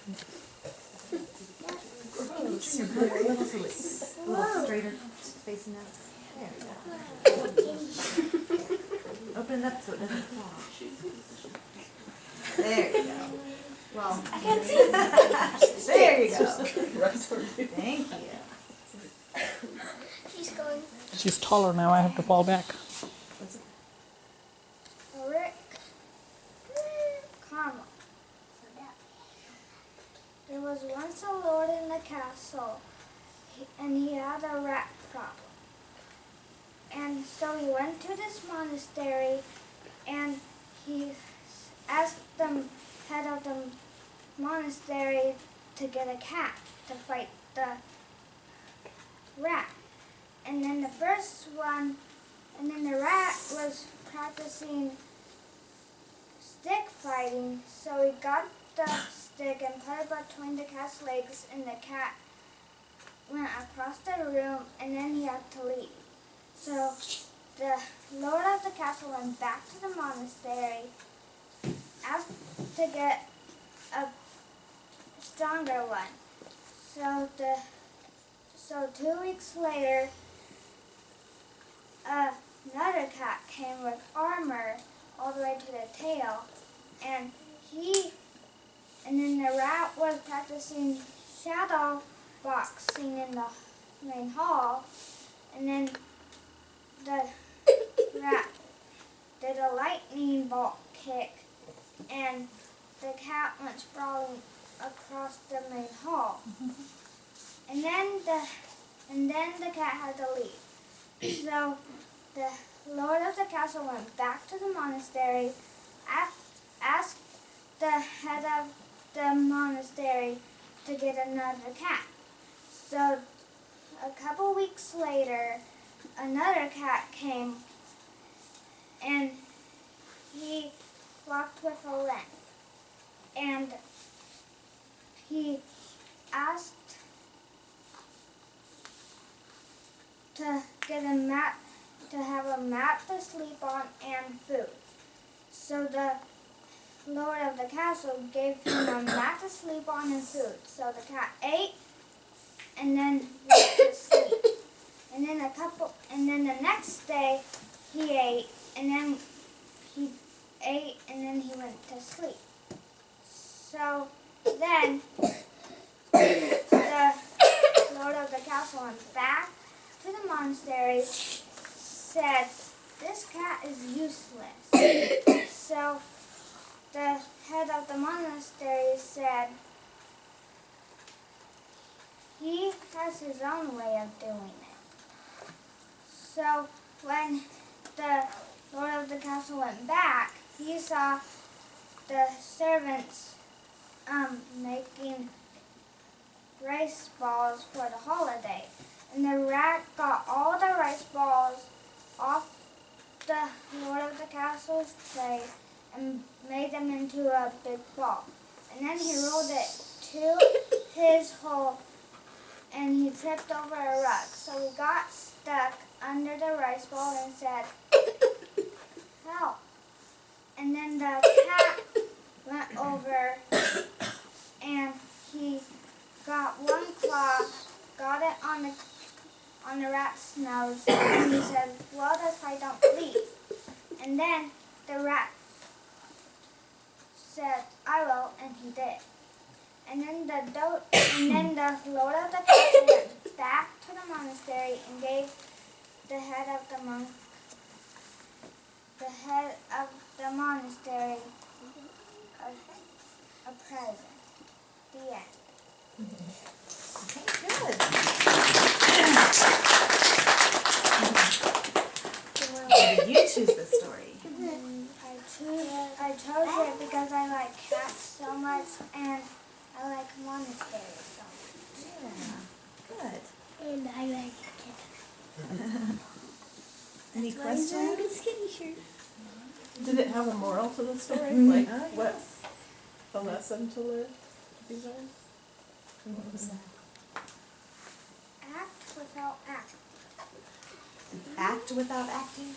A little straighter facing us. There we go. Open it up so it doesn't fall. There you go. Well, I can't see that. There you go. Thank you. She's going. She's taller now. I have to fall back. Rick. Karma. There was once a lord in the castle, and he had a rat problem. And so he went to this monastery, and he asked the head of the monastery to get a cat to fight the rat. And then the rat was practicing stick fighting, so he got the stick and put it between the cat's legs, and the cat went across the room, and then he had to leave. So the lord of the castle went back to the monastery, asked to get a stronger one. So 2 weeks later, another cat came with armor all the way to the tail, and then the rat was practicing shadow boxing in the main hall, and then the rat did a lightning bolt kick, and the cat went sprawling across the main hall. And then the cat had to leave. So the lord of the castle went back to the monastery, asked the head of the monastery to get another cat. So a couple weeks later, another cat came, and he walked with a limp. And he asked to have a mat to sleep on and food. So the lord of the castle gave him a mat to sleep on and food. So the cat ate and then went to sleep. And then the next day he ate and then he went to sleep. So then the lord of the castle went back to the monastery, said, "This cat is useless." So the head of the monastery said, "He has his own way of doing it." So when the lord of the castle went back, he saw the servants making rice balls for the holiday. And the rat got all the rice balls off the lord of the castle's tray and made them into a big ball. And then he rolled it to his hole, and he tripped over a rug. So he got stuck under the rice ball and said, "Help." And then the cat went over, and he got one claw, got it on the rat's nose, and he said, "What if I don't bleed?" And then the rat said, "I will," and he did. And then the lord of the castle went back to the monastery and gave the head of the monastery a present. The end. Okay, good. Why did you choose this story? I chose it because I like cats so much, and I like monasteries so much. Yeah, good. And I like kittens. Any questions? Skinny shirt. Did it have a moral to the story? Like, what's the lesson to learn? What was that? Act without acting. Act without acting?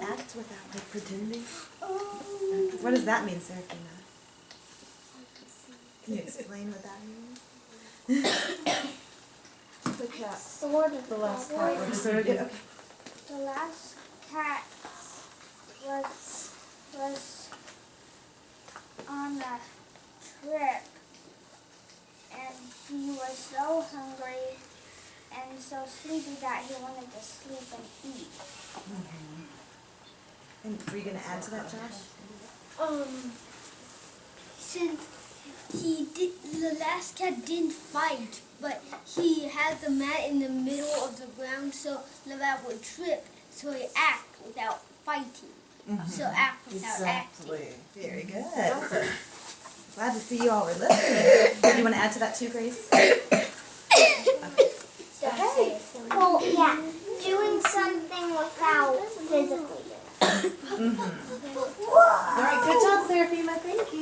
Act without like pretending? Oh. What does that mean, Seraphima? Can you explain what that means? The cat. Sort of. The last cat. Or just sort of good? Okay. The last cat was on a trip, and he was so hungry and so sleepy that he wanted to sleep and eat. And were you going to add to that, Josh? Since the last cat didn't fight, but he had the mat in the middle of the ground so the rat would trip, so he act without fighting. So act without acting. Very good. Glad to see you all were listening. Do you want to add to that too, Grace? Okay. Well, yeah, doing something without physically. All right, good job, Seraphima. Thank you.